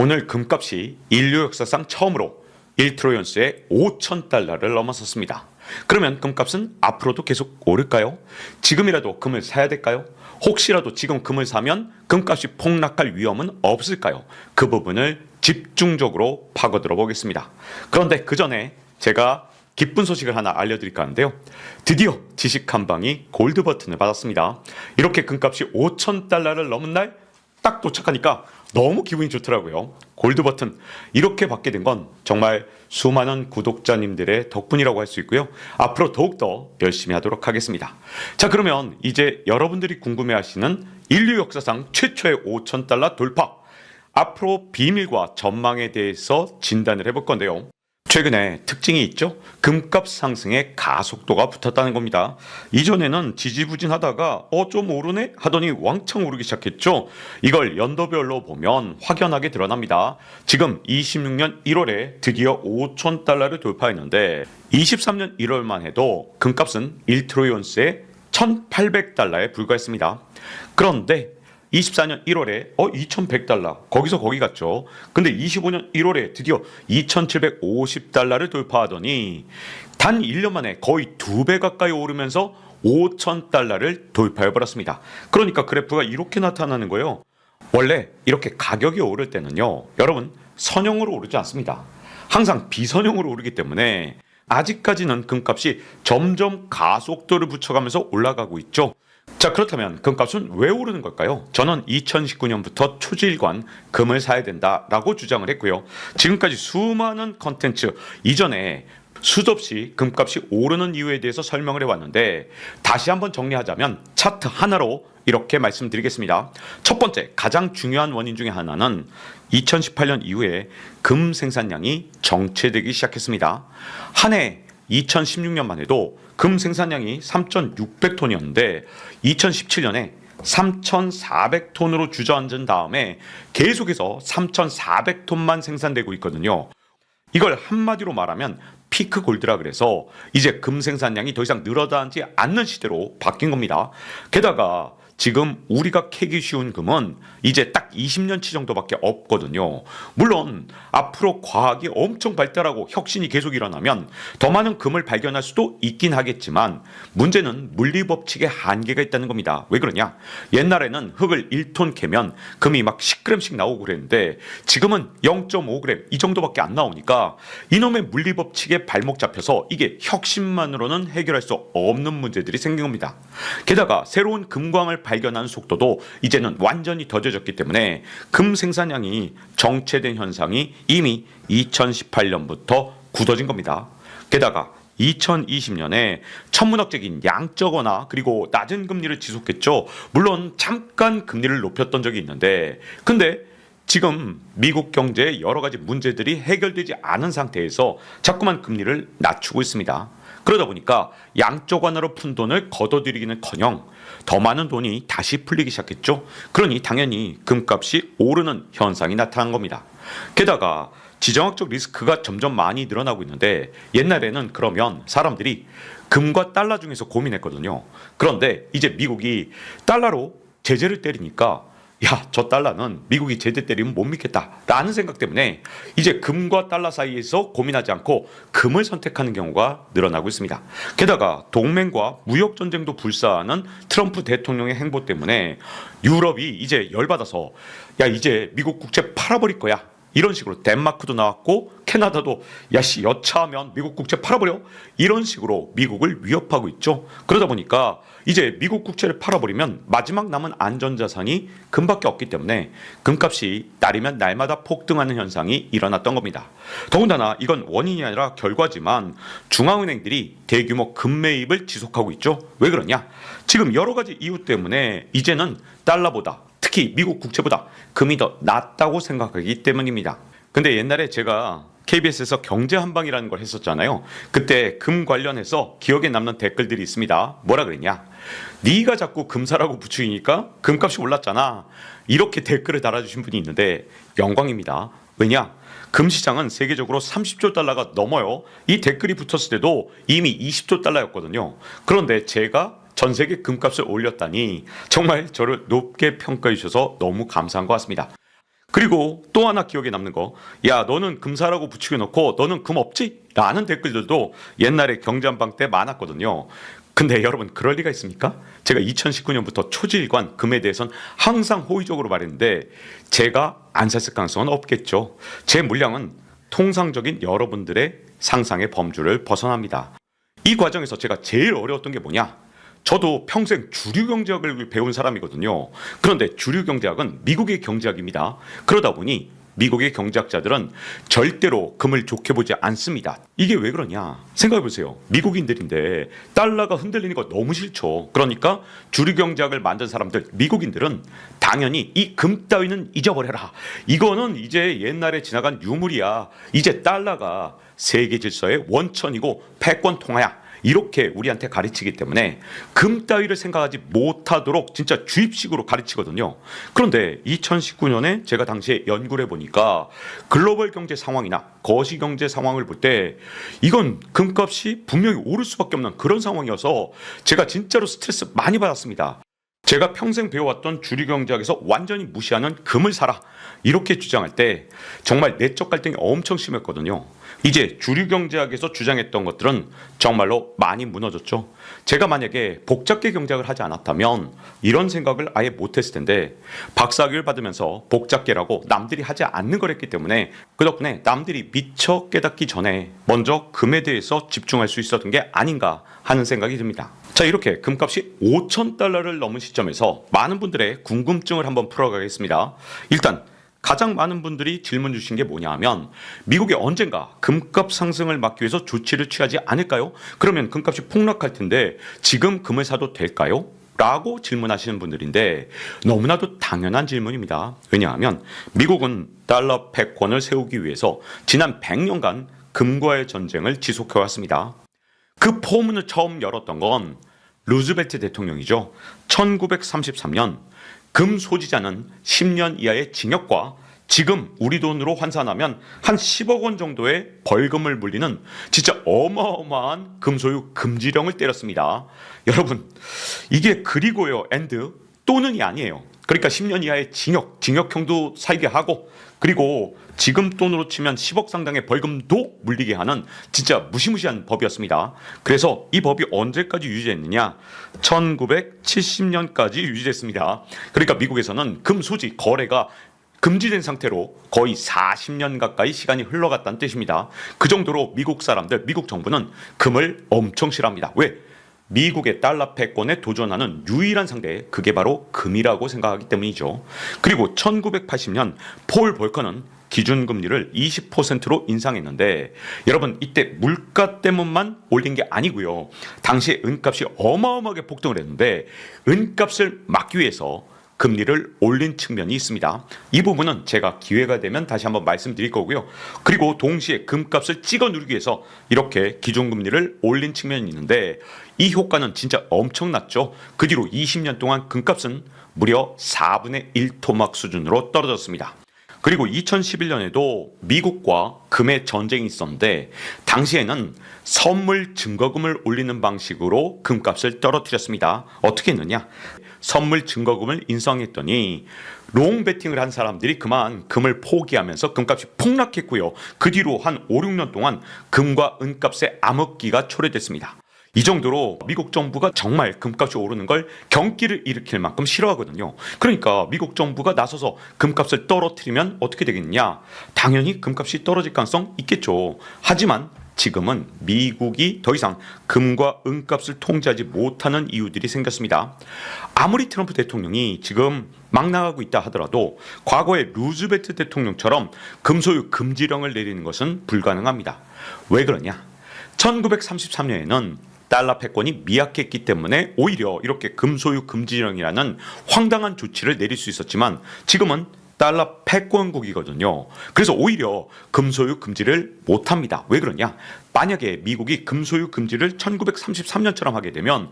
오늘 금값이 인류 역사상 처음으로 1트로이언스의 5,000달러를 넘어섰습니다. 그러면 금값은 앞으로도 계속 오를까요? 지금이라도 금을 사야 될까요? 혹시라도 지금 금을 사면 금값이 폭락할 위험은 없을까요? 그 부분을 집중적으로 파고들어 보겠습니다. 그런데 그 전에 제가 기쁜 소식을 하나 알려드릴까 하는데요. 드디어 지식한방이 골드 버튼을 받았습니다. 이렇게 금값이 5,000달러를 넘은 날 딱 도착하니까 너무 기분이 좋더라고요. 골드 버튼 이렇게 받게 된 건 정말 수많은 구독자님들의 덕분이라고 할 수 있고요. 앞으로 더욱더 열심히 하도록 하겠습니다. 자, 그러면 이제 여러분들이 궁금해하시는 인류 역사상 최초의 5,000달러 돌파, 앞으로 비밀과 전망에 대해서 진단을 해볼 건데요. 최근에 특징이 있죠. 금값 상승에 가속도가 붙었다는 겁니다. 이전에는 지지부진하다가 좀 오르네 하더니 왕창 오르기 시작했죠. 이걸 연도별로 보면 확연하게 드러납니다. 지금 26년 1월에 드디어 5,000달러를 돌파했는데 23년 1월만 해도 금값은 1트로이언스에 1,800달러에 불과했습니다. 그런데 24년 1월에 2,100달러 거기서 거기 갔죠. 근데 25년 1월에 드디어 2,750달러를 돌파하더니 단 1년 만에 거의 2배 가까이 오르면서 5,000달러를 돌파해버렸습니다. 그러니까 그래프가 이렇게 나타나는 거예요. 원래 이렇게 가격이 오를 때는요, 여러분, 선형으로 오르지 않습니다. 항상 비선형으로 오르기 때문에 아직까지는 금값이 점점 가속도를 붙여가면서 올라가고 있죠. 자, 그렇다면 금값은 왜 오르는 걸까요? 저는 2019년부터 초지일관 금을 사야 된다라고 주장을 했고요. 지금까지 수많은 컨텐츠 이전에 수없이 금값이 오르는 이유에 대해서 설명을 해왔는데 다시 한번 정리하자면 차트 하나로 이렇게 말씀드리겠습니다. 첫 번째, 가장 중요한 원인 중에 하나는 2018년 이후에 금 생산량이 정체되기 시작했습니다. 한 해 2016년만 해도 금 생산량이 3,600톤이었는데 2017년에 3,400톤으로 주저앉은 다음에 계속해서 3,400톤만 생산되고 있거든요. 이걸 한마디로 말하면 피크 골드라 그래서 이제 금 생산량이 더 이상 늘어나지 않는 시대로 바뀐 겁니다. 게다가 지금 우리가 캐기 쉬운 금은 이제 딱 20년치 정도밖에 없거든요. 물론 앞으로 과학이 엄청 발달하고 혁신이 계속 일어나면 더 많은 금을 발견할 수도 있긴 하겠지만 문제는 물리법칙에 한계가 있다는 겁니다. 왜 그러냐? 옛날에는 흙을 1톤 캐면 금이 막 10g씩 나오고 그랬는데 지금은 0.5g 이 정도밖에 안 나오니까 이놈의 물리법칙에 발목 잡혀서 이게 혁신만으로는 해결할 수 없는 문제들이 생긴 겁니다. 게다가 새로운 금광을 발견하는 속도도 이제는 완전히 더뎌졌기 때문에 금 생산량이 정체된 현상이 이미 2018년부터 굳어진 겁니다. 게다가 2020년에 천문학적인 양적 완화 그리고 낮은 금리를 지속했죠. 물론 잠깐 금리를 높였던 적이 있는데 근데 지금 미국 경제에 여러 가지 문제들이 해결되지 않은 상태에서 자꾸만 금리를 낮추고 있습니다. 그러다 보니까 양적 완화로 푼 돈을 걷어들이기는커녕 더 많은 돈이 다시 풀리기 시작했죠. 그러니 당연히 금값이 오르는 현상이 나타난 겁니다. 게다가 지정학적 리스크가 점점 많이 늘어나고 있는데 옛날에는 그러면 사람들이 금과 달러 중에서 고민했거든요. 그런데 이제 미국이 달러로 제재를 때리니까 야, 저 달러는 미국이 제재 때리면 못 믿겠다 라는 생각 때문에 이제 금과 달러 사이에서 고민하지 않고 금을 선택하는 경우가 늘어나고 있습니다. 게다가 동맹과 무역전쟁도 불사하는 트럼프 대통령의 행보 때문에 유럽이 이제 열받아서 야, 이제 미국 국채 팔아버릴 거야 이런 식으로 덴마크도 나왔고 캐나다도 야씨 여차하면 미국 국채 팔아버려 이런 식으로 미국을 위협하고 있죠. 그러다 보니까 이제 미국 국채를 팔아버리면 마지막 남은 안전자산이 금밖에 없기 때문에 금값이 날이면 날마다 폭등하는 현상이 일어났던 겁니다. 더군다나 이건 원인이 아니라 결과지만 중앙은행들이 대규모 금 매입을 지속하고 있죠. 왜 그러냐? 지금 여러 가지 이유 때문에 이제는 달러보다 특히 미국 국채보다 금이 더 낫다고 생각하기 때문입니다. 근데 옛날에 제가 KBS에서 경제 한방이라는 걸 했었잖아요. 그때 금 관련해서 기억에 남는 댓글들이 있습니다. 뭐라 그랬냐? 네가 자꾸 금 사라고 부추기니까 금값이 올랐잖아. 이렇게 댓글을 달아주신 분이 있는데 영광입니다. 왜냐? 금 시장은 세계적으로 30조 달러가 넘어요. 이 댓글이 붙었을 때도 이미 20조 달러였거든요. 그런데 제가 전 세계 금값을 올렸다니 정말 저를 높게 평가해 주셔서 너무 감사한 것 같습니다. 그리고 또 하나 기억에 남는 거, 야 너는 금사라고 붙이게 놓고 너는 금 없지? 라는 댓글들도 옛날에 경제한방 때 많았거든요. 근데 여러분 그럴 리가 있습니까? 제가 2019년부터 초지일관 금에 대해서는 항상 호의적으로 말했는데 제가 안 샀을 가능성은 없겠죠. 제 물량은 통상적인 여러분들의 상상의 범주를 벗어납니다. 이 과정에서 제가 제일 어려웠던 게 뭐냐? 저도 평생 주류경제학을 배운 사람이거든요. 그런데 주류경제학은 미국의 경제학입니다. 그러다 보니 미국의 경제학자들은 절대로 금을 좋게 보지 않습니다. 이게 왜 그러냐? 생각해보세요. 미국인들인데 달러가 흔들리는 거 너무 싫죠. 그러니까 주류경제학을 만든 사람들, 미국인들은 당연히 이 금 따위는 잊어버려라. 이거는 이제 옛날에 지나간 유물이야. 이제 달러가 세계 질서의 원천이고 패권 통화야. 이렇게 우리한테 가르치기 때문에 금 따위를 생각하지 못하도록 진짜 주입식으로 가르치거든요. 그런데 2019년에 제가 당시에 연구를 해보니까 글로벌 경제 상황이나 거시 경제 상황을 볼 때 이건 금값이 분명히 오를 수밖에 없는 그런 상황이어서 제가 진짜로 스트레스 많이 받았습니다. 제가 평생 배워왔던 주류경제학에서 완전히 무시하는 금을 사라 이렇게 주장할 때 정말 내적 갈등이 엄청 심했거든요. 이제 주류경제학에서 주장했던 것들은 정말로 많이 무너졌죠. 제가 만약에 복잡계 경제학을 하지 않았다면 이런 생각을 아예 못했을 텐데 박사학위를 받으면서 복잡계라고 남들이 하지 않는 걸 했기 때문에 그 덕분에 남들이 미처 깨닫기 전에 먼저 금에 대해서 집중할 수 있었던 게 아닌가 하는 생각이 듭니다. 자, 이렇게 금값이 5,000달러를 넘은 시점에서 많은 분들의 궁금증을 한번 풀어가겠습니다. 일단 가장 많은 분들이 질문 주신 게 뭐냐 하면 미국이 언젠가 금값 상승을 막기 위해서 조치를 취하지 않을까요? 그러면 금값이 폭락할 텐데 지금 금을 사도 될까요? 라고 질문하시는 분들인데 너무나도 당연한 질문입니다. 왜냐하면 미국은 달러 패권을 세우기 위해서 지난 100년간 금과의 전쟁을 지속해왔습니다. 그 포문을 처음 열었던 건 루즈벨트 대통령이죠. 1933년 금 소지자는 10년 이하의 징역과 지금 우리 돈으로 환산하면 한 10억 원 정도의 벌금을 물리는 진짜 어마어마한 금소유 금지령을 때렸습니다. 여러분 이게 그리고요 앤드 또는이 아니에요. 그러니까 10년 이하의 징역형도 살게 하고 그리고 지금 돈으로 치면 10억 상당의 벌금도 물리게 하는 진짜 무시무시한 법이었습니다. 그래서 이 법이 언제까지 유지됐느냐? 1970년까지 유지됐습니다. 그러니까 미국에서는 금 소지 거래가 금지된 상태로 거의 40년 가까이 시간이 흘러갔다는 뜻입니다. 그 정도로 미국 사람들, 미국 정부는 금을 엄청 싫어합니다. 왜? 미국의 달러 패권에 도전하는 유일한 상대, 그게 바로 금이라고 생각하기 때문이죠. 그리고 1980년 폴 볼커는 기준금리를 20%로 인상했는데 여러분 이때 물가 때문만 올린 게 아니고요. 당시에 은값이 어마어마하게 폭등을 했는데 은값을 막기 위해서 금리를 올린 측면이 있습니다. 이 부분은 제가 기회가 되면 다시 한번 말씀드릴 거고요. 그리고 동시에 금값을 찍어 누르기 위해서 이렇게 기준금리를 올린 측면이 있는데 이 효과는 진짜 엄청났죠. 그 뒤로 20년 동안 금값은 무려 4분의 1 토막 수준으로 떨어졌습니다. 그리고 2011년에도 미국과 금의 전쟁이 있었는데 당시에는 선물 증거금을 올리는 방식으로 금값을 떨어뜨렸습니다. 어떻게 했느냐? 선물 증거금을 인상했더니 롱 베팅을 한 사람들이 그만 금을 포기하면서 금값이 폭락했고요. 그 뒤로 한 5, 6년 동안 금과 은값의 암흑기가 초래됐습니다. 이 정도로 미국 정부가 정말 금값이 오르는 걸 경기를 일으킬 만큼 싫어하거든요. 그러니까 미국 정부가 나서서 금값을 떨어뜨리면 어떻게 되겠냐? 당연히 금값이 떨어질 가능성 있겠죠. 하지만 지금은 미국이 더 이상 금과 은값을 통제하지 못하는 이유들이 생겼습니다. 아무리 트럼프 대통령이 지금 막 나가고 있다 하더라도 과거의 루즈벨트 대통령처럼 금소유 금지령을 내리는 것은 불가능합니다. 왜 그러냐? 1933년에는 달러 패권이 미약했기 때문에 오히려 이렇게 금소유 금지령이라는 황당한 조치를 내릴 수 있었지만 지금은 달러 패권국이거든요. 그래서 오히려 금소유 금지를 못합니다. 왜 그러냐? 만약에 미국이 금소유 금지를 1933년처럼 하게 되면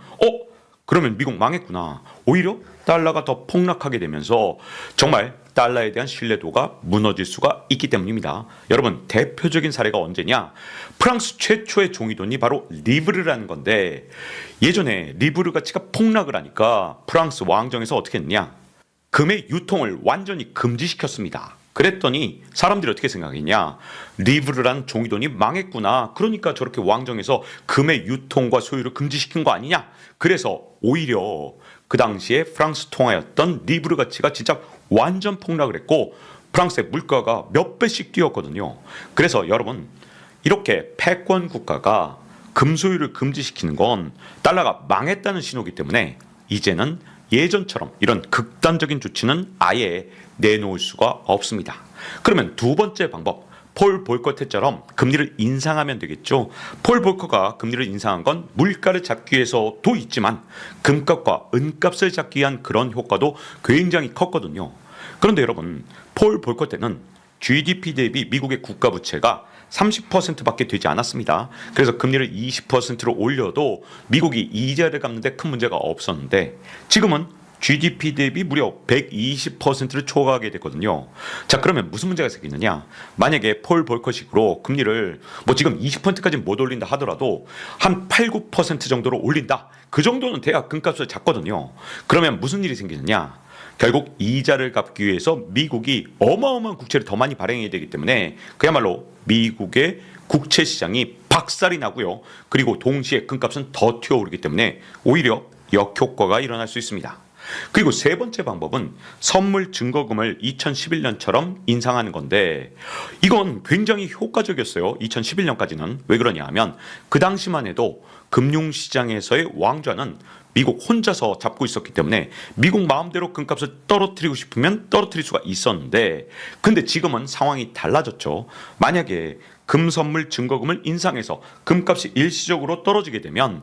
그러면 미국 망했구나. 오히려 달러가 더 폭락하게 되면서 정말 달러에 대한 신뢰도가 무너질 수가 있기 때문입니다. 여러분 대표적인 사례가 언제냐? 프랑스 최초의 종이돈이 바로 리브르라는 건데 예전에 리브르 가치가 폭락을 하니까 프랑스 왕정에서 어떻게 했느냐? 금의 유통을 완전히 금지시켰습니다. 그랬더니 사람들이 어떻게 생각했냐? 리브르란 종이돈이 망했구나. 그러니까 저렇게 왕정에서 금의 유통과 소유를 금지시킨 거 아니냐? 그래서 오히려 그 당시에 프랑스 통화였던 리브르 가치가 진짜 완전 폭락을 했고 프랑스의 물가가 몇 배씩 뛰었거든요. 그래서 여러분, 이렇게 패권 국가가 금 소유를 금지시키는 건 달러가 망했다는 신호이기 때문에 이제는 예전처럼 이런 극단적인 조치는 아예 내놓을 수가 없습니다. 그러면 두 번째 방법, 폴 볼커트처럼 금리를 인상하면 되겠죠. 폴 볼커가 금리를 인상한 건 물가를 잡기 위해서도 있지만 금값과 은값을 잡기 위한 그런 효과도 굉장히 컸거든요. 그런데 여러분, 폴 볼커트는 GDP 대비 미국의 국가 부채가 30%밖에 되지 않았습니다. 그래서 금리를 20%로 올려도 미국이 이자를 갚는 데 큰 문제가 없었는데 지금은 GDP 대비 무려 120%를 초과하게 됐거든요. 자, 그러면 무슨 문제가 생기느냐? 만약에 폴 볼커식으로 금리를 지금 20%까지 못 올린다 하더라도 한 8, 9% 정도로 올린다. 그 정도는 돼야 금값을 잡거든요. 그러면 무슨 일이 생기느냐? 결국 이자를 갚기 위해서 미국이 어마어마한 국채를 더 많이 발행해야 되기 때문에 그야말로 미국의 국채 시장이 박살이 나고요. 그리고 동시에 금값은 더 튀어오르기 때문에 오히려 역효과가 일어날 수 있습니다. 그리고 세 번째 방법은 선물 증거금을 2011년처럼 인상하는 건데 이건 굉장히 효과적이었어요. 2011년까지는. 왜 그러냐 하면 그 당시만 해도 금융시장에서의 왕좌는 미국 혼자서 잡고 있었기 때문에 미국 마음대로 금값을 떨어뜨리고 싶으면 떨어뜨릴 수가 있었는데 근데 지금은 상황이 달라졌죠. 만약에 금선물 증거금을 인상해서 금값이 일시적으로 떨어지게 되면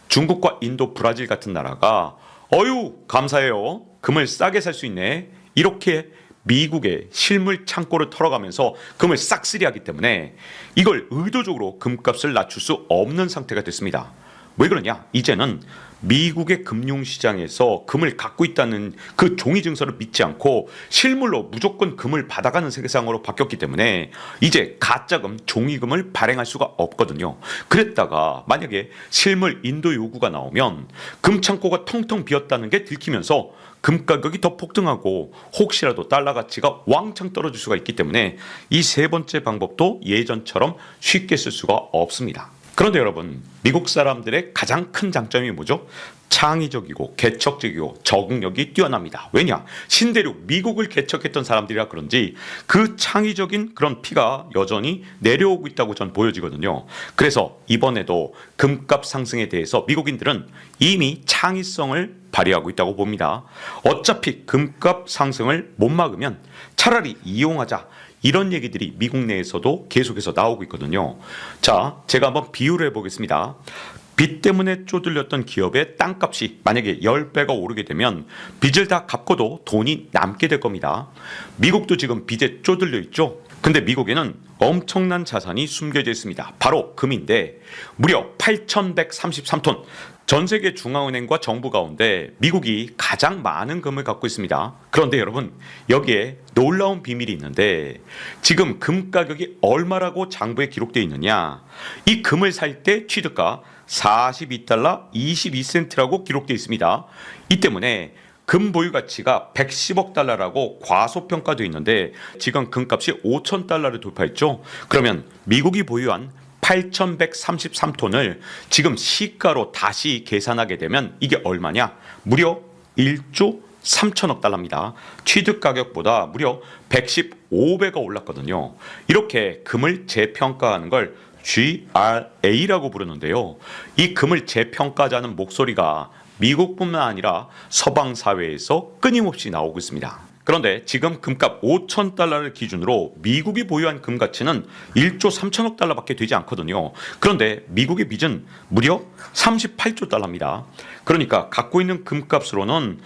중국과 인도, 브라질 같은 나라가 어유 감사해요. 금을 싸게 살 수 있네. 이렇게 미국의 실물 창고를 털어가면서 금을 싹쓸이하기 때문에 이걸 의도적으로 금값을 낮출 수 없는 상태가 됐습니다. 왜 그러냐? 이제는 미국의 금융시장에서 금을 갖고 있다는 그 종이 증서를 믿지 않고 실물로 무조건 금을 받아가는 세상으로 바뀌었기 때문에 이제 가짜금, 종이금을 발행할 수가 없거든요. 그랬다가 만약에 실물 인도 요구가 나오면 금 창고가 텅텅 비었다는 게 들키면서 금 가격이 더 폭등하고 혹시라도 달러 가치가 왕창 떨어질 수가 있기 때문에 이 세 번째 방법도 예전처럼 쉽게 쓸 수가 없습니다. 그런데 여러분, 미국 사람들의 가장 큰 장점이 뭐죠? 창의적이고 개척적이고 적응력이 뛰어납니다. 왜냐? 신대륙 미국을 개척했던 사람들이라 그런지 그 창의적인 그런 피가 여전히 내려오고 있다고 전 보여지거든요. 그래서 이번에도 금값 상승에 대해서 미국인들은 이미 창의성을 발휘하고 있다고 봅니다. 어차피 금값 상승을 못 막으면 차라리 이용하자. 이런 얘기들이 미국 내에서도 계속해서 나오고 있거든요. 자, 제가 한번 비유를 해보겠습니다. 빚 때문에 쪼들렸던 기업의 땅값이 만약에 10배가 오르게 되면 빚을 다 갚고도 돈이 남게 될 겁니다. 미국도 지금 빚에 쪼들려 있죠. 근데 미국에는 엄청난 자산이 숨겨져 있습니다. 바로 금인데 무려 8,133톤. 전 세계 중앙은행과 정부 가운데 미국이 가장 많은 금을 갖고 있습니다. 그런데 여러분, 여기에 놀라운 비밀이 있는데 지금 금 가격이 얼마라고 장부에 기록되어 있느냐? 이 금을 살 때 취득가 42달러 22센트라고 기록되어 있습니다. 이 때문에 금 보유 가치가 110억 달러라고 과소평가되어 있는데 지금 금값이 5천 달러를 돌파했죠. 그러면 미국이 보유한 8,133톤을 지금 시가로 다시 계산하게 되면 이게 얼마냐? 무려 1조 3천억 달러입니다. 취득 가격보다 무려 115배가 올랐거든요. 이렇게 금을 재평가하는 걸 GRA라고 부르는데요. 이 금을 재평가하자는 목소리가 미국뿐만 아니라 서방 사회에서 끊임없이 나오고 있습니다. 그런데 지금 금값 5천 달러를 기준으로 미국이 보유한 금 가치는 1조 3천억 달러밖에 되지 않거든요. 그런데 미국의 빚은 무려 38조 달러입니다. 그러니까 갖고 있는 금값으로는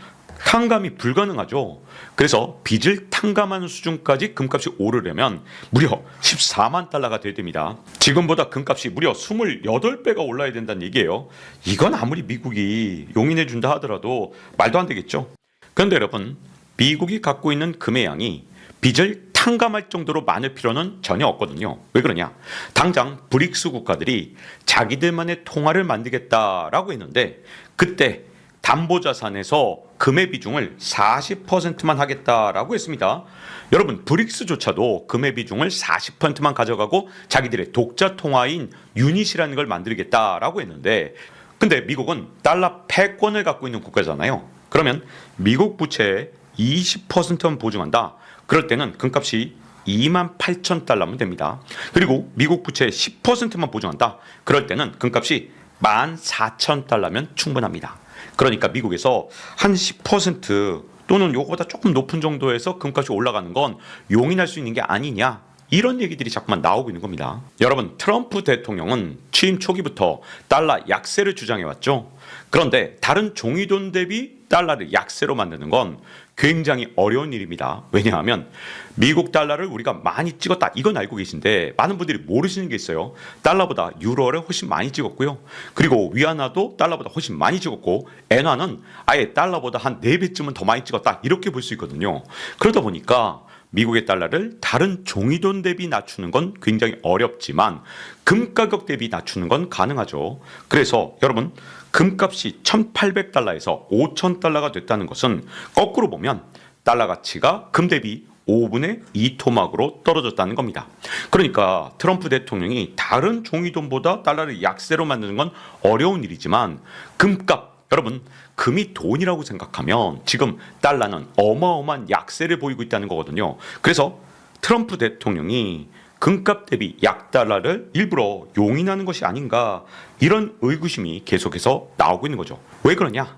탕감이 불가능하죠. 그래서 빚을 탕감하는 수준까지 금값이 오르려면 무려 14만 달러가 돼야 됩니다. 지금보다 금값이 무려 28배가 올라야 된다는 얘기예요. 이건 아무리 미국이 용인해 준다 하더라도 말도 안 되겠죠. 그런데 여러분, 미국이 갖고 있는 금의 양이 빚을 탕감할 정도로 많을 필요는 전혀 없거든요. 왜 그러냐? 당장 브릭스 국가들이 자기들만의 통화를 만들겠다라고 했는데 그때 담보자산에서 금의 비중을 40%만 하겠다라고 했습니다. 여러분, 브릭스조차도 금의 비중을 40%만 가져가고 자기들의 독자 통화인 유닛이라는 걸 만들겠다라고 했는데, 근데 미국은 달러 패권을 갖고 있는 국가잖아요. 그러면 미국 부채의 20%만 보증한다. 그럴 때는 금값이 28,000달러면 됩니다. 그리고 미국 부채의 10%만 보증한다. 그럴 때는 금값이 14,000달러면 충분합니다. 그러니까 미국에서 한 10% 또는 요거보다 조금 높은 정도에서 금값이 올라가는 건 용인할 수 있는 게 아니냐, 이런 얘기들이 자꾸만 나오고 있는 겁니다. 여러분, 트럼프 대통령은 취임 초기부터 달러 약세를 주장해왔죠. 그런데 다른 종이돈 대비 달러를 약세로 만드는 건 굉장히 어려운 일입니다. 왜냐하면 미국 달러를 우리가 많이 찍었다, 이건 알고 계신데 많은 분들이 모르시는 게 있어요. 달러보다 유로를 훨씬 많이 찍었고요. 그리고 위안화도 달러보다 훨씬 많이 찍었고, 엔화는 아예 달러보다 한 4배쯤은 더 많이 찍었다, 이렇게 볼 수 있거든요. 그러다 보니까 미국의 달러를 다른 종이돈 대비 낮추는 건 굉장히 어렵지만 금 가격 대비 낮추는 건 가능하죠. 그래서 여러분, 금값이 1,800달러에서 5,000달러가 됐다는 것은 거꾸로 보면 달러 가치가 금 대비 5분의 2 토막으로 떨어졌다는 겁니다. 그러니까 트럼프 대통령이 다른 종이돈보다 달러를 약세로 만드는 건 어려운 일이지만 금값, 여러분, 금이 돈이라고 생각하면 지금 달러는 어마어마한 약세를 보이고 있다는 거거든요. 그래서 트럼프 대통령이 금값 대비 약달러를 일부러 용인하는 것이 아닌가, 이런 의구심이 계속해서 나오고 있는 거죠. 왜 그러냐?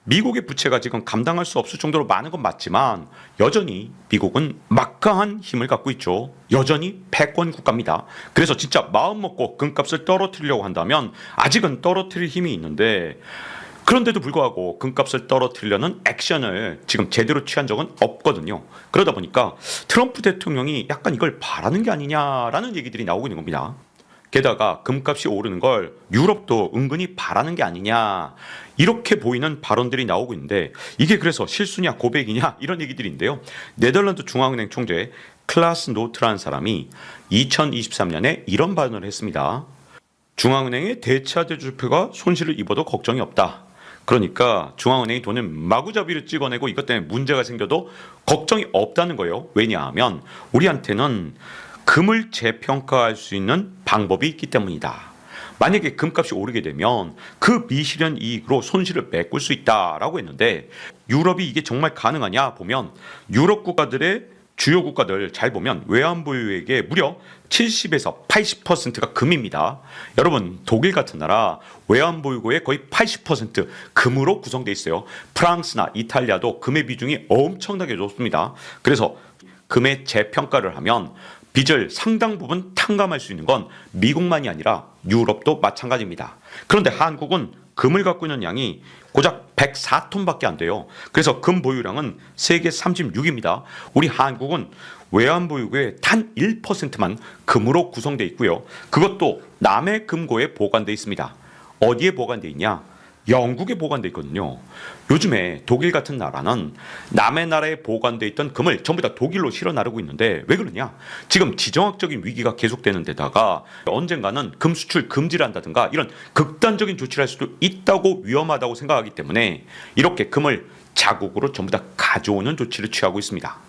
미국의 부채가 지금 감당할 수 없을 정도로 많은 건 맞지만 여전히 미국은 막강한 힘을 갖고 있죠. 여전히 패권 국가입니다. 그래서 진짜 마음 먹고 금값을 떨어뜨리려고 한다면 아직은 떨어뜨릴 힘이 있는데, 그런데도 불구하고 금값을 떨어뜨리려는 액션을 지금 제대로 취한 적은 없거든요. 그러다 보니까 트럼프 대통령이 약간 이걸 바라는 게 아니냐라는 얘기들이 나오고 있는 겁니다. 게다가 금값이 오르는 걸 유럽도 은근히 바라는 게 아니냐, 이렇게 보이는 발언들이 나오고 있는데, 이게 그래서 실수냐 고백이냐, 이런 얘기들인데요. 네덜란드 중앙은행 총재 클라스 노트라는 사람이 2023년에 이런 발언을 했습니다. 중앙은행의 대차 대주표가 손실을 입어도 걱정이 없다. 그러니까 중앙은행이 돈을 마구잡이로 찍어내고 이것 때문에 문제가 생겨도 걱정이 없다는 거예요. 왜냐하면 우리한테는 금을 재평가할 수 있는 방법이 있기 때문이다. 만약에 금값이 오르게 되면 그 미실현 이익으로 손실을 메꿀 수 있다라고 했는데, 유럽이 이게 정말 가능하냐 보면 유럽 국가들의 주요 국가들 잘 보면 외환보유액의 무려 70에서 80%가 금입니다. 여러분, 독일 같은 나라 외환보유고의 거의 80% 금으로 구성되어 있어요. 프랑스나 이탈리아도 금의 비중이 엄청나게 높습니다. 그래서 금의 재평가를 하면 빚을 상당 부분 탕감할 수 있는 건 미국만이 아니라 유럽도 마찬가지입니다. 그런데 한국은 금을 갖고 있는 양이 고작 104톤밖에 안 돼요. 그래서 금 보유량은 세계 36입니다. 우리 한국은 외환보유고의 단 1%만 금으로 구성되어 있고요. 그것도 남의 금고에 보관되어 있습니다. 어디에 보관되어 있냐? 영국에 보관되어 있거든요. 요즘에 독일 같은 나라는 남의 나라에 보관되어 있던 금을 전부 다 독일로 실어 나르고 있는데, 왜 그러냐? 지금 지정학적인 위기가 계속되는 데다가 언젠가는 금 수출 금지를 한다든가 이런 극단적인 조치를 할 수도 있다고, 위험하다고 생각하기 때문에 이렇게 금을 자국으로 전부 다 가져오는 조치를 취하고 있습니다.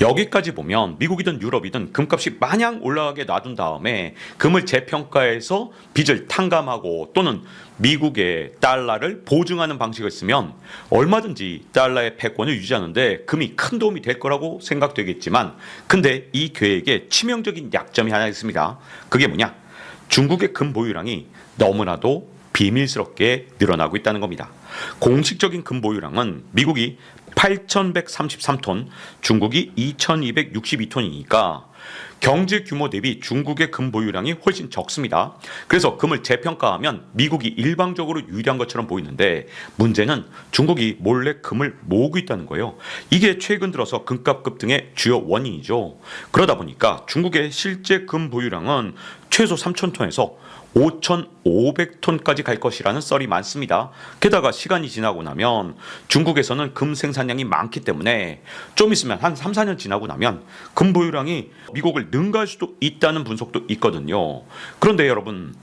여기까지 보면 미국이든 유럽이든 금값이 마냥 올라가게 놔둔 다음에 금을 재평가해서 빚을 탕감하고 또는 미국의 달러를 보증하는 방식을 쓰면 얼마든지 달러의 패권을 유지하는데 금이 큰 도움이 될 거라고 생각되겠지만, 근데 이 계획에 치명적인 약점이 하나 있습니다. 그게 뭐냐? 중국의 금 보유량이 너무나도 비밀스럽게 늘어나고 있다는 겁니다. 공식적인 금 보유량은 미국이 8,133톤, 중국이 2,262톤이니까 경제 규모 대비 중국의 금 보유량이 훨씬 적습니다. 그래서 금을 재평가하면 미국이 일방적으로 유리한 것처럼 보이는데, 문제는 중국이 몰래 금을 모으고 있다는 거예요. 이게 최근 들어서 금값 급등의 주요 원인이죠. 그러다 보니까 중국의 실제 금 보유량은 최소 3,000톤에서 5,500톤까지 갈 것이라는 썰이 많습니다. 게다가 시간이 지나고 나면 중국에서는 금 생산량이 많기 때문에 좀 있으면 한 3, 4년 지나고 나면 금 보유량이 미국을 능가할 수도 있다는 분석도 있거든요. 그런데 여러분,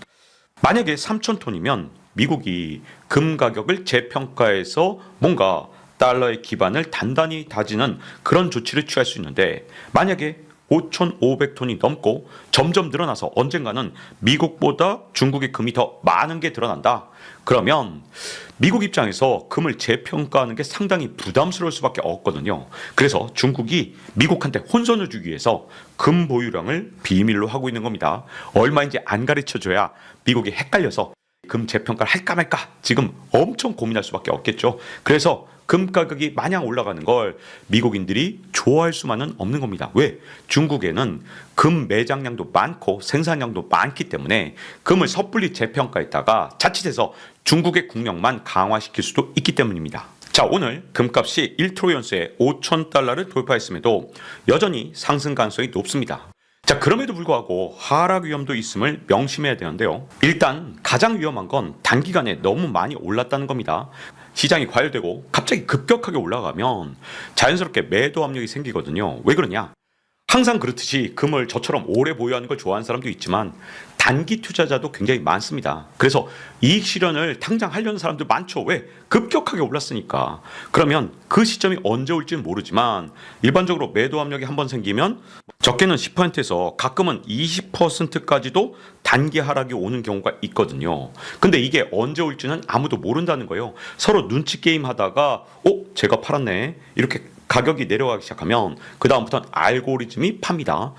만약에 3,000톤이면 미국이 금 가격을 재평가해서 뭔가 달러의 기반을 단단히 다지는 그런 조치를 취할 수 있는데, 만약에 5,500톤이 넘고 점점 늘어나서 언젠가는 미국보다 중국의 금이 더 많은 게 드러난다. 그러면 미국 입장에서 금을 재평가하는 게 상당히 부담스러울 수밖에 없거든요. 그래서 중국이 미국한테 혼선을 주기 위해서 금 보유량을 비밀로 하고 있는 겁니다. 얼마인지 안 가르쳐줘야 미국이 헷갈려서 금 재평가를 할까 말까 지금 엄청 고민할 수밖에 없겠죠. 그래서 금 가격이 마냥 올라가는 걸 미국인들이 좋아할 수만은 없는 겁니다. 왜? 중국에는 금 매장량도 많고 생산량도 많기 때문에 금을 섣불리 재평가했다가 자칫해서 중국의 국력만 강화시킬 수도 있기 때문입니다. 자, 오늘 금값이 1트로이언스에 5,000달러를 돌파했음에도 여전히 상승 가능성이 높습니다. 자, 그럼에도 불구하고 하락 위험도 있음을 명심해야 되는데요. 일단 가장 위험한 건 단기간에 너무 많이 올랐다는 겁니다. 시장이 과열되고 갑자기 급격하게 올라가면 자연스럽게 매도 압력이 생기거든요. 왜 그러냐? 항상 그렇듯이 금을 저처럼 오래 보유하는 걸 좋아하는 사람도 있지만 단기 투자자도 굉장히 많습니다. 그래서 이익 실현을 당장 하려는 사람들 많죠. 왜? 급격하게 올랐으니까. 그러면 그 시점이 언제 올지는 모르지만 일반적으로 매도 압력이 한번 생기면 적게는 10%에서 가끔은 20%까지도 단기 하락이 오는 경우가 있거든요. 근데 이게 언제 올지는 아무도 모른다는 거예요. 서로 눈치 게임 하다가 제가 팔았네 이렇게 가격이 내려가기 시작하면 그 다음부터는 알고리즘이 팝니다.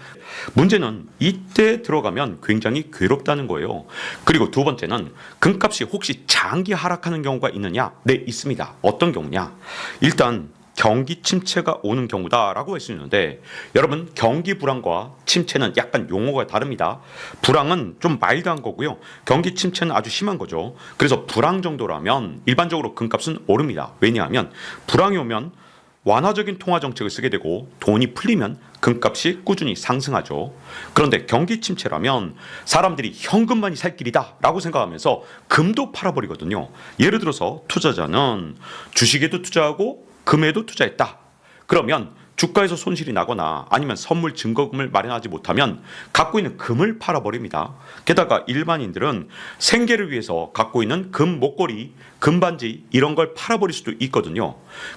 문제는 이때 들어가면 굉장히 괴롭다는 거예요. 그리고 두 번째는 금값이 혹시 장기 하락하는 경우가 있느냐? 네, 있습니다. 어떤 경우냐? 일단 경기 침체가 오는 경우다라고 할 수 있는데, 여러분 경기 불황과 침체는 약간 용어가 다릅니다. 불황은 좀 마일드한 거고요. 경기 침체는 아주 심한 거죠. 그래서 불황 정도라면 일반적으로 금값은 오릅니다. 왜냐하면 불황이 오면 완화적인 통화 정책을 쓰게 되고 돈이 풀리면 금값이 꾸준히 상승하죠. 그런데 경기 침체라면 사람들이 현금만이 살 길이다 라고 생각하면서 금도 팔아버리거든요. 예를 들어서 투자자는 주식에도 투자하고 금에도 투자했다. 그러면 주가에서 손실이 나거나 아니면 선물 증거금을 마련하지 못하면 갖고 있는 금을 팔아버립니다. 게다가 일반인들은 생계를 위해서 갖고 있는 금 목걸이, 금 반지 이런 걸 팔아버릴 수도 있거든요.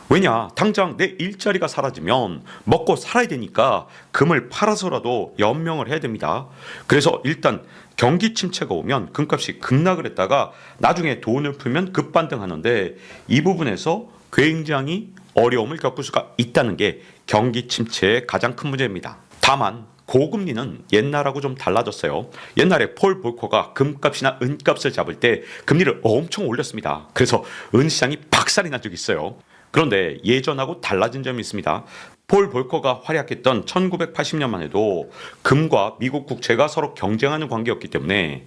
왜냐? 당장 내 일자리가 사라지면 먹고 살아야 되니까 금을 팔아서라도 연명을 해야 됩니다. 그래서 일단 경기 침체가 오면 금값이 급락을 했다가 나중에 돈을 풀면 급반등하는데, 이 부분에서 굉장히 어려움을 겪을 수가 있다는 게 경기 침체의 가장 큰 문제입니다. 다만 고금리는 옛날하고 좀 달라졌어요. 옛날에 폴 볼커가 금값이나 은값을 잡을 때 금리를 엄청 올렸습니다. 그래서 은시장이 박살이 난 적이 있어요. 그런데 예전하고 달라진 점이 있습니다. 폴 볼커가 활약했던 1980년만 해도 금과 미국 국채가 서로 경쟁하는 관계였기 때문에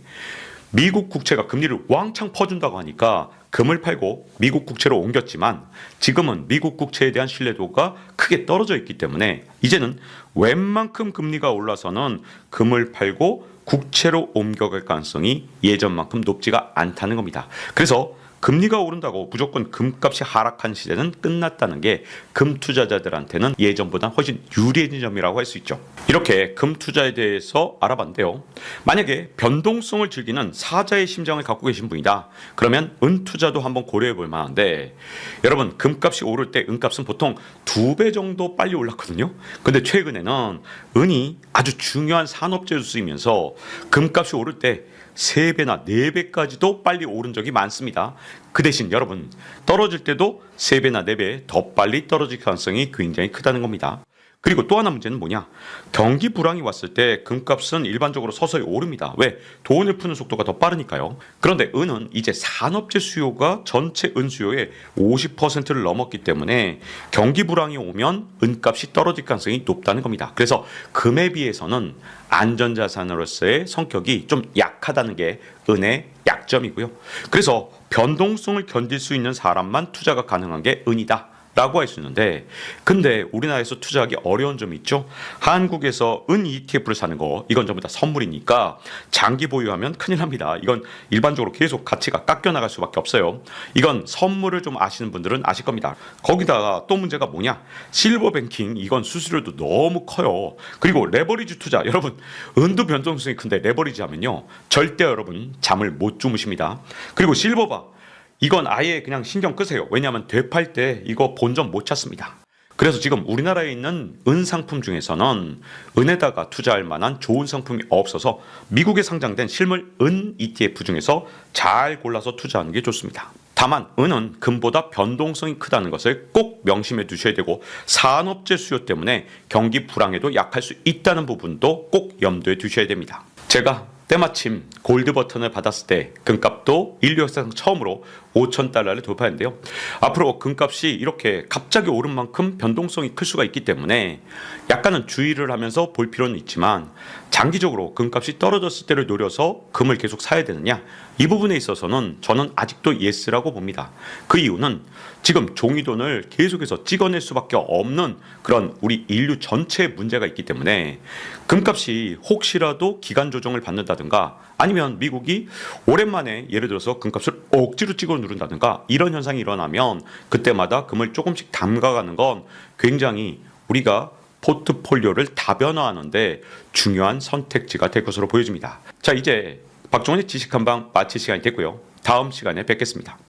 미국 국채가 금리를 왕창 퍼준다고 하니까 금을 팔고 미국 국채로 옮겼지만, 지금은 미국 국채에 대한 신뢰도가 크게 떨어져 있기 때문에 이제는 웬만큼 금리가 올라서는 금을 팔고 국채로 옮겨갈 가능성이 예전만큼 높지가 않다는 겁니다. 그래서 금리가 오른다고 무조건 금값이 하락한 시대는 끝났다는 게 금 투자자들한테는 예전보다 훨씬 유리해진 점이라고 할 수 있죠. 이렇게 금 투자에 대해서 알아봤는데요. 만약에 변동성을 즐기는 사자의 심장을 갖고 계신 분이다. 그러면 은 투자도 한번 고려해 볼 만한데, 여러분 금값이 오를 때 은값은 보통 2배 정도 빨리 올랐거든요. 근데 최근에는 은이 아주 중요한 산업재로 쓰이면서 금값이 오를 때 3배나 4배까지도 빨리 오른 적이 많습니다. 그 대신 여러분 떨어질 때도 3배나 4배 더 빨리 떨어질 가능성이 굉장히 크다는 겁니다. 그리고 또 하나 문제는 뭐냐? 경기 불황이 왔을 때 금값은 일반적으로 서서히 오릅니다. 왜? 돈을 푸는 속도가 더 빠르니까요. 그런데 은은 이제 산업재 수요가 전체 은 수요의 50%를 넘었기 때문에 경기 불황이 오면 은값이 떨어질 가능성이 높다는 겁니다. 그래서 금에 비해서는 안전자산으로서의 성격이 좀 약하다는 게 은의 약점이고요. 그래서 변동성을 견딜 수 있는 사람만 투자가 가능한 게 은이다. 라고 할 수 있는데, 근데 우리나라에서 투자하기 어려운 점이 있죠. 한국에서 은 ETF를 사는 거, 이건 전부 다 선물이니까 장기 보유하면 큰일 납니다. 이건 일반적으로 계속 가치가 깎여 나갈 수밖에 없어요. 이건 선물을 좀 아시는 분들은 아실 겁니다. 거기다가 또 문제가 뭐냐? 실버 뱅킹, 이건 수수료도 너무 커요. 그리고 레버리지 투자, 여러분 은도 변동성이 큰데 레버리지 하면요 절대 여러분 잠을 못 주무십니다. 그리고 실버바, 이건 아예 그냥 신경 끄세요. 왜냐하면 되팔 때 이거 본전 못 찾습니다. 그래서 지금 우리나라에 있는 은 상품 중에서는 은에다가 투자할 만한 좋은 상품이 없어서 미국에 상장된 실물 은 ETF 중에서 잘 골라서 투자하는 게 좋습니다. 다만 은은 금보다 변동성이 크다는 것을 꼭 명심해 두셔야 되고, 산업재 수요 때문에 경기 불황에도 약할 수 있다는 부분도 꼭 염두에 두셔야 됩니다. 제가 때마침 골드 버튼을 받았을 때 금값도 인류 역사상 처음으로 5,000달러를 돌파했는데요. 앞으로 금값이 이렇게 갑자기 오른 만큼 변동성이 클 수가 있기 때문에 약간은 주의를 하면서 볼 필요는 있지만, 장기적으로 금값이 떨어졌을 때를 노려서 금을 계속 사야 되느냐, 이 부분에 있어서는 저는 아직도 예스라고 봅니다. 그 이유는 지금 종이돈을 계속해서 찍어낼 수밖에 없는 그런 우리 인류 전체의 문제가 있기 때문에, 금값이 혹시라도 기간 조정을 받는다든가, 아니면 미국이 오랜만에 예를 들어서 금값을 억지로 찍어 누른다든가 이런 현상이 일어나면 그때마다 금을 조금씩 담가가는 건 굉장히 우리가 포트폴리오를 다변화하는데 중요한 선택지가 될 것으로 보여집니다. 자, 이제 박종원의 지식 한방 마칠 시간이 됐고요. 다음 시간에 뵙겠습니다.